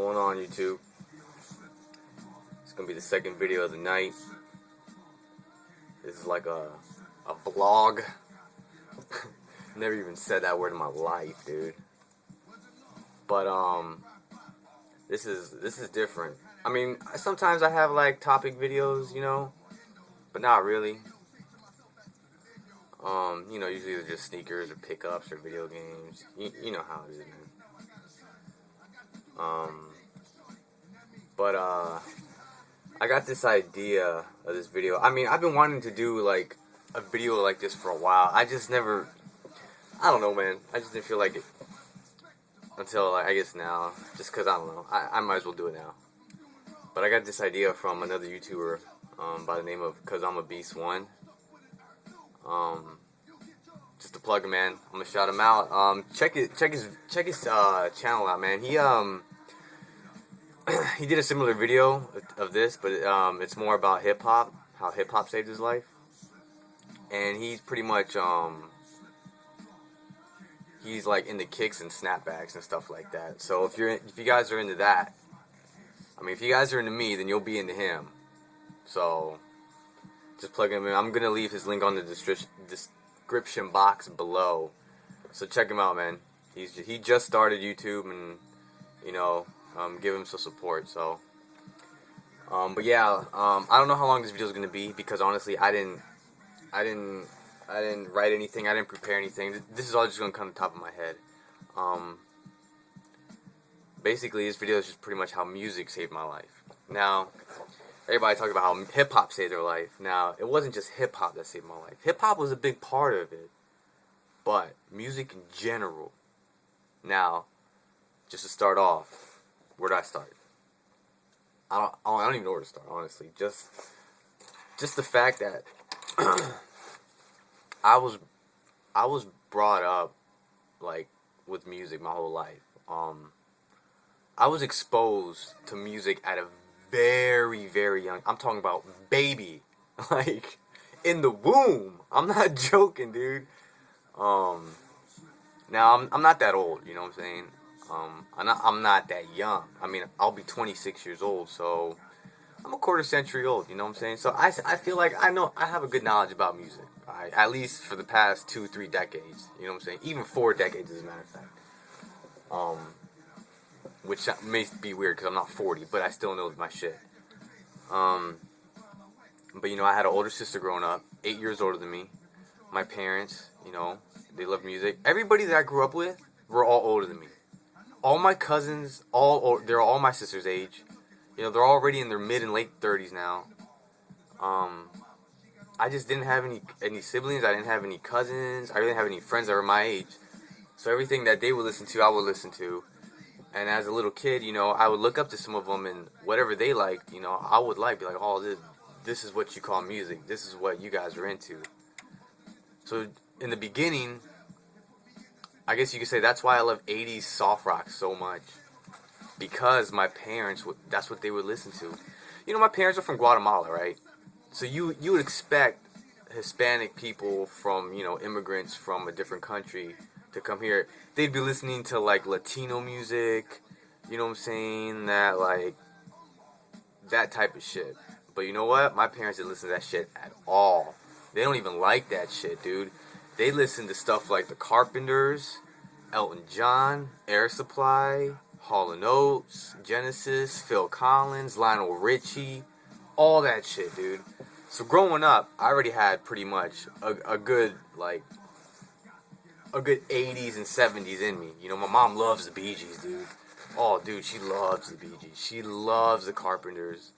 going on, YouTube? It's gonna be the second video of the night. This is like a vlog. Never even said that word in my life, dude. But this is different. I mean, sometimes I have like topic videos, you know, but not really. Usually they're just sneakers or pickups or video games. You know how it is, man. I got this idea of this video. I mean, I've been wanting to do like a video like this for a while. I just never, I don't know, man. I just didn't feel like it until I guess now. Just because I don't know. I might as well do it now. But I got this idea from another YouTuber by the name of Cause I'm a Beast One. Just to plug him, man. I'm gonna shout him out. Check his channel out, man. He did a similar video of this, but it's more about hip hop, how hip hop saved his life, and he's pretty much he's like into kicks and snapbacks and stuff like that. So if you guys are into that, I mean, if you guys are into me, then you'll be into him. So just plug him in. I'm gonna leave his link on the description box below. So check him out, man. He just started YouTube, and you know, give him some support. So, but yeah, I don't know how long this video is gonna be because honestly, I didn't write anything. I didn't prepare anything. This is all just gonna come to the top of my head. Basically, this video is just pretty much how music saved my life. Now, everybody talks about how hip hop saved their life. Now, it wasn't just hip hop that saved my life. Hip hop was a big part of it, but music in general. Now, just to start off, where do I start? I don't even know where to start, honestly. Just the fact that I was brought up like with music my whole life. I was exposed to music at a very, very young. I'm talking about baby, like in the womb. I'm not joking, dude. Now I'm not that old. You know what I'm saying? I'm not that young. I mean, I'll be 26 years old, so I'm a quarter century old. You know what I'm saying? So I feel like I have a good knowledge about music. At least for the past 2-3 decades. You know what I'm saying? Even 4 decades, as a matter of fact. Which may be weird because I'm not 40, but I still know my shit. But you know, I had an older sister growing up, 8 years older than me. My parents, you know, they love music. Everybody that I grew up with were all older than me. All my cousins, they're all my sister's age. You know, they're already in their mid and late 30s now. I just didn't have any siblings. I didn't have any cousins. I didn't have any friends that were my age. So everything that they would listen to, I would listen to. And as a little kid, you know, I would look up to some of them, and whatever they liked, you know, I would be like, oh, this is what you call music. This is what you guys are into. So in the beginning, I guess you could say that's why I love 80s soft rock so much. Because my parents, that's what they would listen to. You know, my parents are from Guatemala, right? So you would expect Hispanic people from, you know, immigrants from a different country to come here. They'd be listening to like Latino music, you know what I'm saying? That type of shit. But you know what? My parents didn't listen to that shit at all. They don't even like that shit, dude. They listen to stuff like the Carpenters, Elton John, Air Supply, Hall & Oates, Genesis, Phil Collins, Lionel Richie, all that shit, dude. So growing up, I already had pretty much a good 80s and 70s in me. You know, my mom loves the Bee Gees, dude. Oh, dude, she loves the Bee Gees. She loves the Carpenters,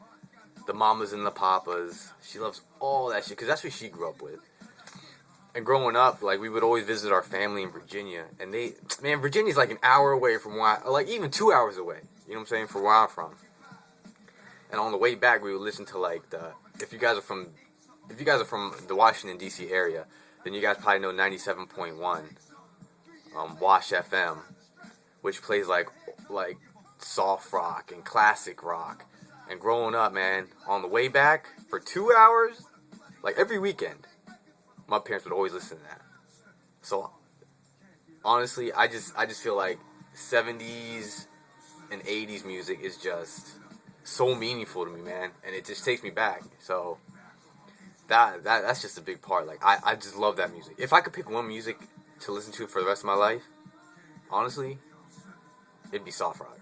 the Mamas and the Papas. She loves all that shit because that's what she grew up with. And growing up, like, we would always visit our family in Virginia. And Virginia's like an hour away from like even 2 hours away. You know what I'm saying? From where I'm from. And on the way back, we would listen to like if you guys are from the Washington D.C. area, then you guys probably know 97.1 Wash FM, which plays like soft rock and classic rock. And growing up, man, on the way back for 2 hours, like every weekend, my parents would always listen to that. So honestly, I just feel like 70s and 80s music is just so meaningful to me, man, and it just takes me back. So that's just a big part. Like I just love that music. If I could pick one music to listen to for the rest of my life, honestly, it'd be soft rock.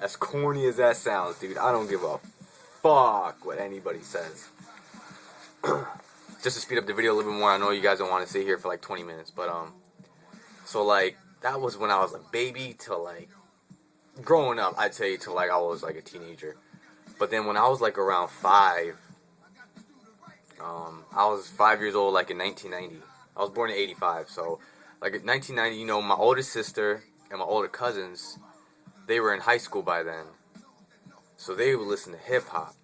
As corny as that sounds, dude, I don't give a fuck what anybody says. Just to speed up the video a little bit more, I know you guys don't want to sit here for like 20 minutes, but so like that was when I was a baby till like growing up, I'd say till like I was like a teenager. But then when I was like around 5, I was 5 years old, like in 1990. I was born in 85, so like in 1990, you know, my older sister and my older cousins, they were in high school by then, so they would listen to hip hop.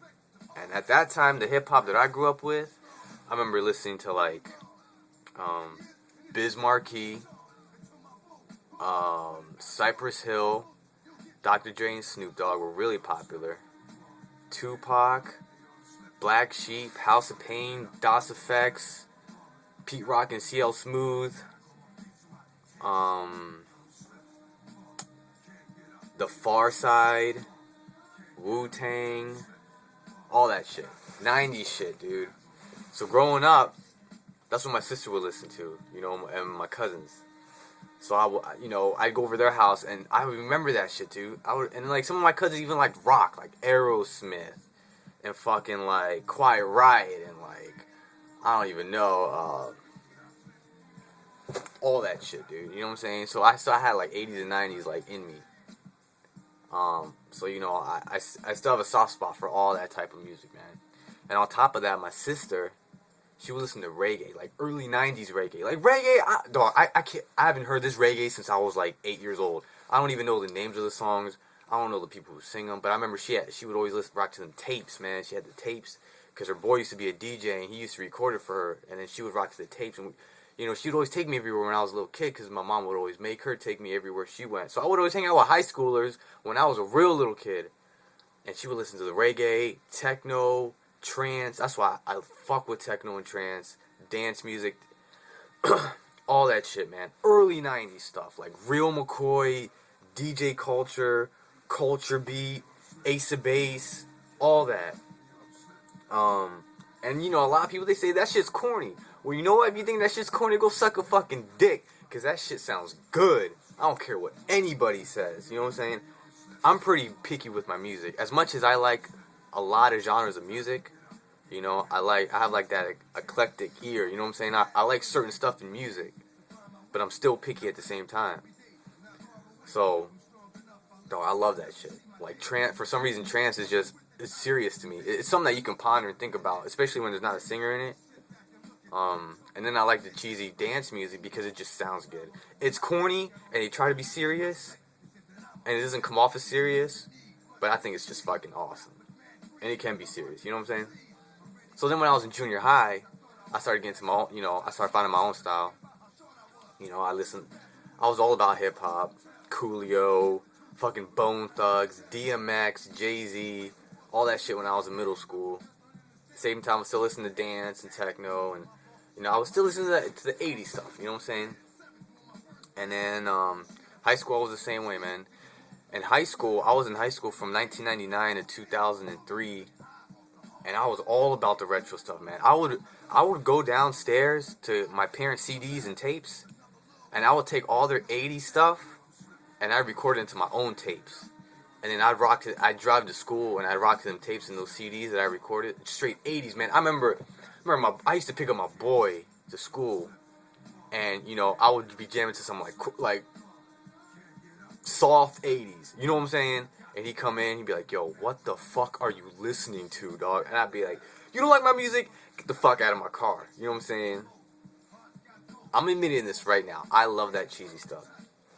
And at that time, the hip hop that I grew up with, I remember listening to like Biz Markie, Cypress Hill, Dr. Dre and Snoop Dogg were really popular. Tupac, Black Sheep, House of Pain, DOS Effects, Pete Rock and CL Smooth, The Far Side, Wu-Tang, all that shit. 90s shit, dude. So growing up, that's what my sister would listen to, you know, and my cousins. So I would, you know, I'd go over their house and I would remember that shit, dude. And like some of my cousins even liked rock, like Aerosmith and fucking like Quiet Riot and like, I don't even know, all that shit, dude. You know what I'm saying? So I still had like 80s and 90s like in me. So you know, I still have a soft spot for all that type of music, man. And on top of that, my sister, she would listen to reggae, like early 90s reggae. Like reggae, I haven't heard this reggae since I was like 8 years old. I don't even know the names of the songs. I don't know the people who sing them. But I remember she would always rock to them tapes, man. She had the tapes because her boy used to be a DJ and he used to record it for her. And then she would rock to the tapes. And, you know, she would always take me everywhere when I was a little kid because my mom would always make her take me everywhere she went. So I would always hang out with high schoolers when I was a real little kid. And she would listen to the reggae, techno, trance. That's why I fuck with techno and trance, dance music, all that shit, man. Early 90s stuff like Real McCoy, DJ Culture, Culture Beat, Ace of Base, all that. And you know, a lot of people, they say that shit's corny. Well, you know what? If you think that shit's corny, go suck a fucking dick, because that shit sounds good. I don't care what anybody says. You know what I'm saying? I'm pretty picky with my music. As much as I like a lot of genres of music, you know, I have like that eclectic ear. You know what I'm saying? I like certain stuff in music, but I'm still picky at the same time. So, dog, I love that shit. Like for some reason, trance is just, it's serious to me. It's something that you can ponder and think about, especially when there's not a singer in it. And then I like the cheesy dance music because it just sounds good. It's corny and they try to be serious, and it doesn't come off as serious, but I think it's just fucking awesome. And it can be serious, you know what I'm saying? So then when I was in junior high, I started getting to my own, you know, I started finding my own style. You know, I was all about hip hop, Coolio, fucking Bone Thugs, DMX, Jay-Z, all that shit when I was in middle school. Same time, I was still listening to dance and techno, and, you know, I was still listening to the 80s stuff, you know what I'm saying? And then, high school, I was the same way, man. In high school, I was in high school from 1999 to 2003, and I was all about the retro stuff, man. I would go downstairs to my parents' CDs and tapes, and I would take all their 80s stuff, and I'd record it into my own tapes. And then I'd drive to school, and I'd rock to them tapes and those CDs that I recorded. Straight 80s, man. I remember I used to pick up my boy to school, and, you know, I would be jamming to some, like soft 80s. You know what I'm saying? And he'd come in, he'd be like, yo, what the fuck are you listening to, dog? And I'd be like, you don't like my music? Get the fuck out of my car. You know what I'm saying? I'm admitting this right now. I love that cheesy stuff.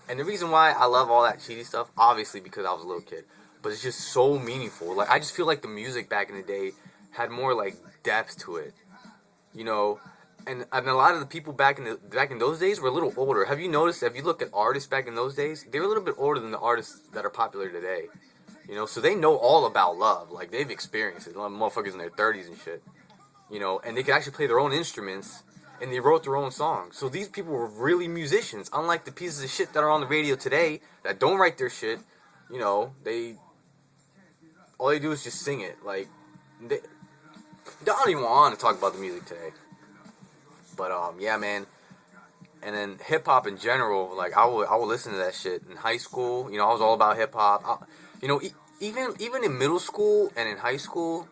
And the reason why I love all that cheesy stuff, obviously because I was a little kid, but it's just so meaningful. Like, I just feel like the music back in the day had more, like, depth to it. You know? And a lot of the people back in those days were a little older. Have you noticed, if you look at artists back in those days, they were a little bit older than the artists that are popular today. You know, so they know all about love. Like, they've experienced it. A lot of motherfuckers in their 30s and shit. You know, and they could actually play their own instruments, and they wrote their own songs. So these people were really musicians, unlike the pieces of shit that are on the radio today that don't write their shit, you know, all they do is just sing it. Like, they don't even want to talk about the music today. But yeah, man. And then hip hop in general, like I would listen to that shit in high school. You know, I was all about hip hop. You know, even in middle school and in high school,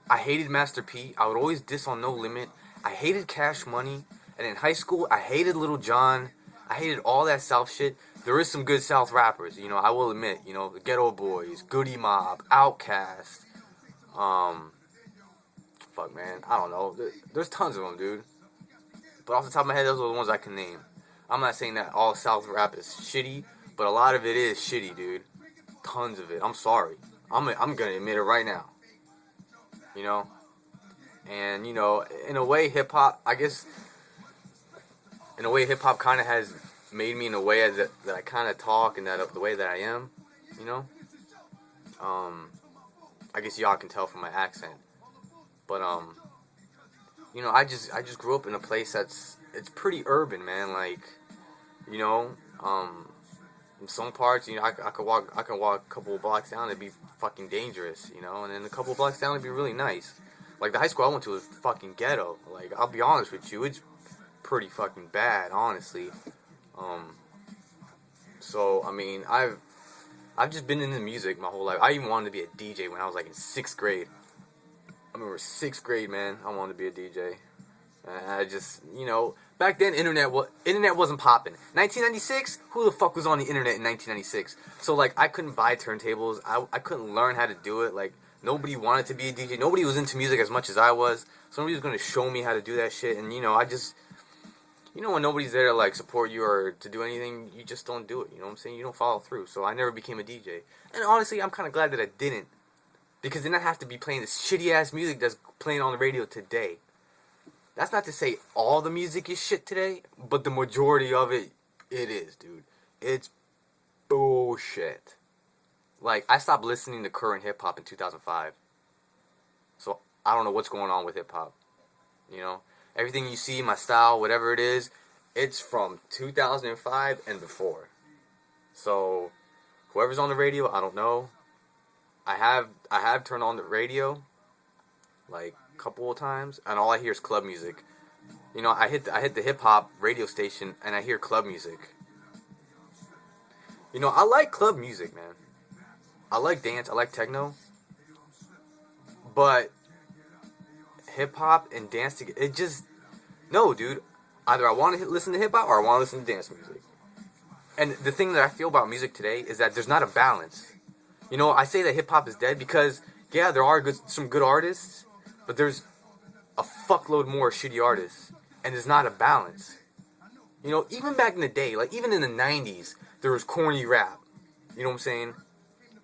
I hated Master P. I would always diss on No Limit. I hated Cash Money. And in high school, I hated Little John. I hated all that South shit. There is some good South rappers, you know, I will admit. You know, the Ghetto Boys, Goody Mob, Outkast. Fuck, man. I don't know. There's tons of them, dude. But off the top of my head, those are the ones I can name. I'm not saying that all South rap is shitty, but a lot of it is shitty, dude. Tons of it. I'm sorry. I'm gonna admit it right now. You know? And, you know, in a way, hip-hop, I guess, in a way, hip-hop kind of has made me in a way that I kind of talk and that the way that I am, you know? I guess y'all can tell from my accent. But, you know, I just grew up in a place it's pretty urban, man. Like, you know, in some parts, you know, I can walk a couple of blocks down, it'd be fucking dangerous, you know, and then a couple of blocks down, it'd be really nice. Like, the high school I went to was fucking ghetto. Like, I'll be honest with you, it's pretty fucking bad, honestly. So, I mean, I've just been into music my whole life. I even wanted to be a DJ when I was, like, in 6th grade. I remember 6th grade, man, I wanted to be a DJ. And I just, you know, back then, internet wasn't popping. 1996, who the fuck was on the internet in 1996? So, like, I couldn't buy turntables. I couldn't learn how to do it. Like, nobody wanted to be a DJ. Nobody was into music as much as I was. So nobody was going to show me how to do that shit. And, you know, I just, you know, when nobody's there to, like, support you or to do anything, you just don't do it. You know what I'm saying? You don't follow through. So I never became a DJ. And honestly, I'm kind of glad that I didn't. Because then I have to be playing this shitty-ass music that's playing on the radio today. That's not to say all the music is shit today, but the majority of it is, dude. It's bullshit. Like, I stopped listening to current hip-hop in 2005. So, I don't know what's going on with hip-hop. You know? Everything you see, my style, whatever it is, it's from 2005 and before. So, whoever's on the radio, I don't know. I have turned on the radio, like, a couple of times, and all I hear is club music. You know, I hit the hip-hop radio station, and I hear club music. You know, I like club music, man. I like dance, I like techno. But hip-hop and dance together, it just, no, dude. Either I want to listen to hip-hop or I want to listen to dance music. And the thing that I feel about music today is that there's not a balance. You know, I say that hip-hop is dead because, yeah, there are some good artists, but there's a fuckload more shitty artists. And there's not a balance. You know, even back in the day, like, even in the 90s, there was corny rap. You know what I'm saying?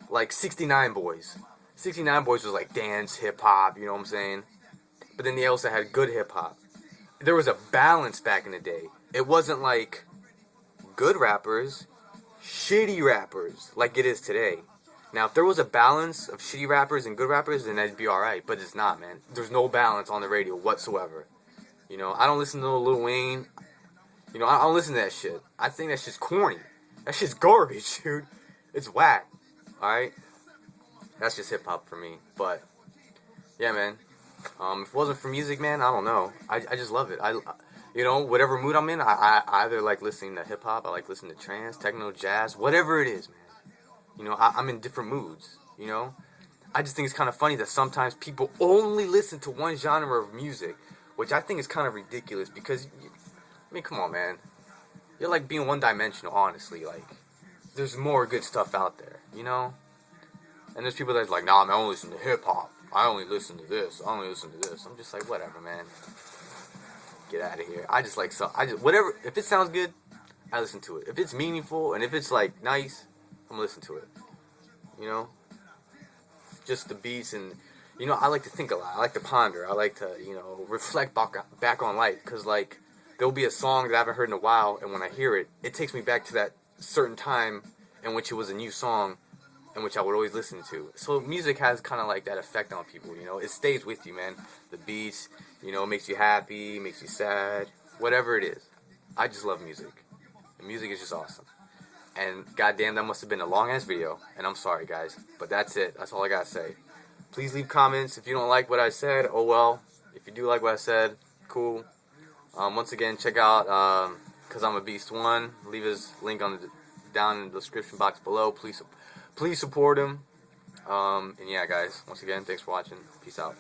Like, 69 Boys. 69 Boys was like dance, hip-hop, you know what I'm saying? But then they also had good hip-hop. There was a balance back in the day. It wasn't like good rappers, shitty rappers, like it is today. Now, if there was a balance of shitty rappers and good rappers, then that'd be alright. But it's not, man. There's no balance on the radio whatsoever. You know, I don't listen to Lil Wayne. You know, I don't listen to that shit. I think that shit's corny. That shit's garbage, dude. It's whack. Alright? That's just hip-hop for me. But, yeah, man. If it wasn't for music, man, I don't know. I just love it. You know, whatever mood I'm in, I either like listening to hip-hop, I like listening to trance, techno, jazz, whatever it is, man. You know, I'm in different moods, you know? I just think it's kind of funny that sometimes people only listen to one genre of music, which I think is kind of ridiculous because, I mean, come on, man. You're like being one-dimensional, honestly. Like, there's more good stuff out there, you know? And there's people that's like, nah, man, I only listen to hip-hop. I only listen to this. I only listen to this. I'm just like, whatever, man. Get out of here. Whatever. If it sounds good, I listen to it. If it's meaningful and if it's, like, nice, I'm gonna listen to it. You know? Just the beats and, you know, I like to think a lot. I like to ponder. I like to, you know, reflect back on life. Because, like, there'll be a song that I haven't heard in a while, and when I hear it, it takes me back to that certain time in which it was a new song, in which I would always listen to. So music has kind of like that effect on people, you know? It stays with you, man. The beats, you know, makes you happy, makes you sad, whatever it is. I just love music. And music is just awesome. And goddamn, that must have been a long ass video. And I'm sorry, guys, but that's it. That's all I gotta say. Please leave comments if you don't like what I said. Oh well. If you do like what I said, cool. Once again, check out Cause I'm a Beast 1. Leave his link down in the description box below. Please support him. And yeah, guys. Once again, thanks for watching. Peace out.